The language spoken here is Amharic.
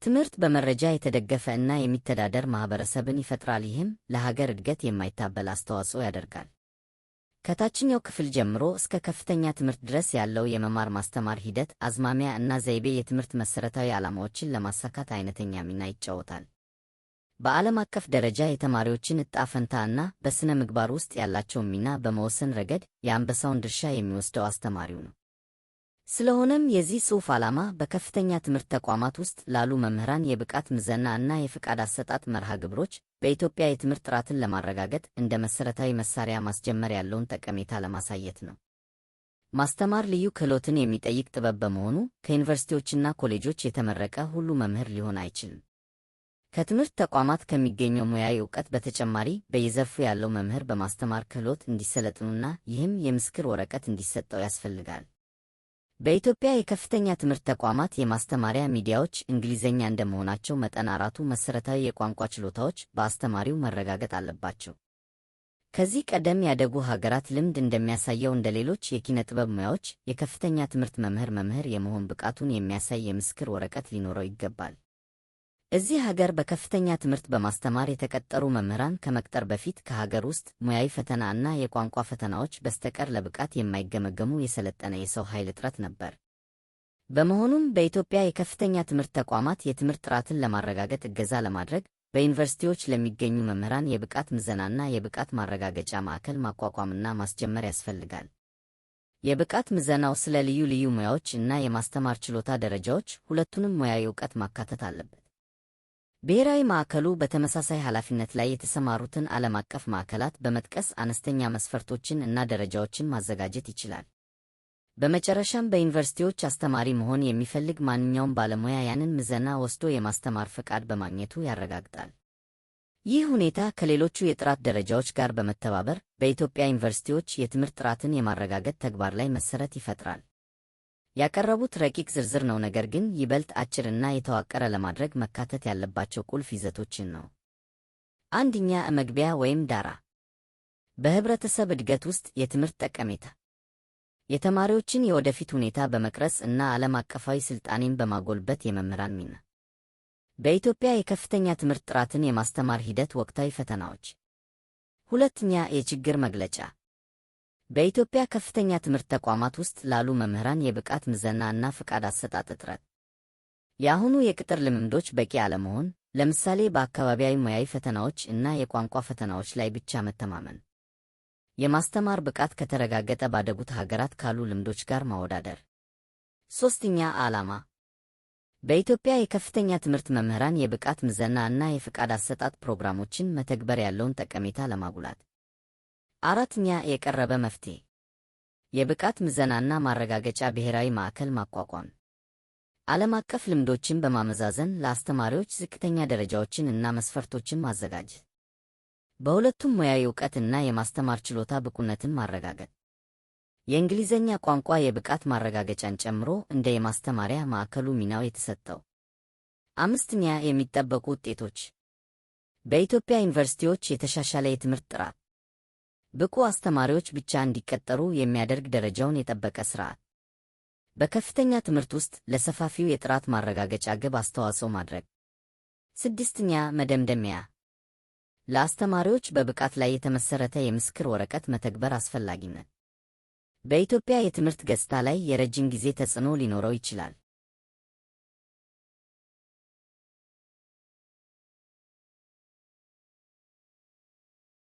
ትምህርት በመረጃ የተደገፈ እና የሚተዳደር ማህበረሰብን ይፈጥራል። ይህም ለሀገር እድገት የማይታበል አስተዋጽኦ ያደርጋል። ከታችኛው ክፍል ጀምሮ እስከ ከፍተኛ ትምህርት ድረስ ያለው የመማር ማስተማር ሂደት፣ አዝማሚያ እና ዘይቤ የትምህርት መሰረታዊ ዓላማዎችን ለማሳካት አይነተኛ ሚና ይጫወታል። በዓለም አቀፍ ደረጃ የተማሪዎችን ዕጣ ፈንታ እና በሥነ ምግባር ውስጥ ያላቸውን ሚና በመወሰን ረገድ የአንበሳውን ድርሻ የሚወስደው አስተማሪው ነው። ስለሆነም የዚህ ጽሑፍ ዓላማ በከፍተኛ ትምህርት ተቋማት ውስጥ ላሉ መምህራን የብቃት ምዘና እና የፍቃድ አሰጣጥ መርሃ ግብሮች በኢትዮጵያ የትምህርት ጥራትን ለማረጋገጥ እንደ መሠረታዊ መሳሪያ ማስጀመር ያለውን ጠቀሜታ ለማሳየት ነው። ማስተማር ልዩ ክህሎትን የሚጠይቅ ጥበብ በመሆኑ ከዩኒቨርሲቲዎችና ኮሌጆች የተመረቀ ሁሉ መምህር ሊሆን አይችልም። ከትምህርት ተቋማት ከሚገኘው ሙያዊ ዕውቀት በተጨማሪ በየዘርፉ ያለው መምህር በማስተማር ክህሎት እንዲሰለጥኑና ይህም የምስክር ወረቀት እንዲሰጠው ያስፈልጋል። በኢትዮጵያ የከፍተኛ ትምህርት ተቋማት የማስተማሪያ ሚዲያዎች እንግሊዝኛ እንደመሆናቸው መጠን 4ቱ መሠረታዊ የቋንቋ ችሎታዎች በአስተማሪው መረጋገጥ አለባቸው። ከዚህ ቀደም ያደጉ ሀገራት ልምድ እንደሚያሳየው እንደ ሌሎች የኪነ ጥበብ ሙያዎች የከፍተኛ ትምህርት መምህር የመሆን ብቃቱን የሚያሳይ የምስክር ወረቀት ሊኖረው ይገባል። እዚህ ሀገር በከፍተኛ ትምህርት በማስተማር የተቀጠሩ መምህራን ከመቅጠር በፊት ከሀገር ውስጥ ሙያዊ ፈተና እና የቋንቋ ፈተናዎች በስተቀር ለብቃት የማይገመገሙ የሰለጠነ የሰው ኃይል እጥረት ነበር። በመሆኑም በኢትዮጵያ የከፍተኛ ትምህርት ተቋማት የትምህርት ጥራትን ለማረጋገጥ እገዛ ለማድረግ በዩኒቨርሲቲዎች ለሚገኙ መምህራን የብቃት ምዘናና የብቃት ማረጋገጫ ማዕከል ማቋቋምና ማስጀመር ያስፈልጋል። የብቃት ምዘናው ስለ ልዩ ልዩ ሙያዎች እና የማስተማር ችሎታ ደረጃዎች ሁለቱንም ሙያዊ ዕውቀት ማካተት አለበት። ብሔራዊ ማዕከሉ በተመሳሳይ ኃላፊነት ላይ የተሰማሩትን ዓለም አቀፍ ማዕከላት በመጥቀስ አነስተኛ መስፈርቶችን እና ደረጃዎችን ማዘጋጀት ይችላል። በመጨረሻም በዩኒቨርሲቲዎች አስተማሪ መሆን የሚፈልግ ማንኛውም ባለሙያ ያንን ምዘና ወስዶ የማስተማር ፈቃድ በማግኘቱ ያረጋግጣል። ይህ ሁኔታ ከሌሎቹ የጥራት ደረጃዎች ጋር በመተባበር በኢትዮጵያ ዩኒቨርሲቲዎች የትምህርት ጥራትን የማረጋገጥ ተግባር ላይ መሰረት ይፈጥራል። ያቀረቡት ረቂቅ ዝርዝር ነው፣ ነገር ግን ይበልጥ አጭርና የተዋቀረ ለማድረግ መካተት ያለባቸው ቁልፍ ይዘቶችን ነው። አንደኛ፣ መግቢያ ወይም ዳራ። በህብረተሰብ እድገት ውስጥ የትምህርት ጠቀሜታ። የተማሪዎችን የወደፊት ሁኔታ በመቅረጽ እና ዓለም አቀፋዊ ስልጣኔን በማጎልበት የመምህራን ሚና። በኢትዮጵያ የከፍተኛ ትምህርት ጥራትን የማስተማር ሂደት ወቅታዊ ፈተናዎች። ሁለተኛ፣ የችግር መግለጫ። በኢትዮጵያ ከፍተኛ ትምህርት ተቋማት ውስጥ ላሉ መምህራን የብቃት ምዘና እና ፍቃድ አሰጣጥ እጥረት። የአሁኑ የቅጥር ልምምዶች በቂ አለመሆን፣ ለምሳሌ በአካባቢያዊ ሙያዊ ፈተናዎች እና የቋንቋ ፈተናዎች ላይ ብቻ መተማመን። የማስተማር ብቃት ከተረጋገጠ ባደጉት ሀገራት ካሉ ልምዶች ጋር ማወዳደር። ሦስተኛ ዓላማ። በኢትዮጵያ የከፍተኛ ትምህርት መምህራን የብቃት ምዘና እና የፍቃድ አሰጣጥ ፕሮግራሞችን መተግበር ያለውን ጠቀሜታ ለማጉላት። አራተኛ፣ የቀረበ መፍትሄ። የብቃት ምዘናና ማረጋገጫ ብሔራዊ ማዕከል ማቋቋም። ዓለም አቀፍ ልምዶችን በማመዛዘን ለአስተማሪዎች ዝቅተኛ ደረጃዎችን እና መስፈርቶችን ማዘጋጀት። በሁለቱም ሙያዊ ዕውቀት እና የማስተማር ችሎታ ብቁነትን ማረጋገጥ። የእንግሊዝኛ ቋንቋ የብቃት ማረጋገጫን ጨምሮ እንደ የማስተማሪያ ማዕከሉ ሚናው የተሰጠው። አምስተኛ፣ የሚጠበቁ ውጤቶች። በኢትዮጵያ ዩኒቨርሲቲዎች የተሻሻለ የትምህርት ጥራት፣ ብቁ አስተማሪዎች ብቻ እንዲቀጠሩ የሚያደርግ ደረጃውን የጠበቀ ሥርዓት። በከፍተኛ ትምህርት ውስጥ ለሰፋፊው የጥራት ማረጋገጫ ግብ አስተዋጽኦ ማድረግ። ስድስተኛ፣ መደምደሚያ። ለአስተማሪዎች በብቃት ላይ የተመሰረተ የምስክር ወረቀት መተግበር አስፈላጊነት። በኢትዮጵያ የትምህርት ገጽታ ላይ የረጅም ጊዜ ተጽዕኖ ሊኖረው ይችላል።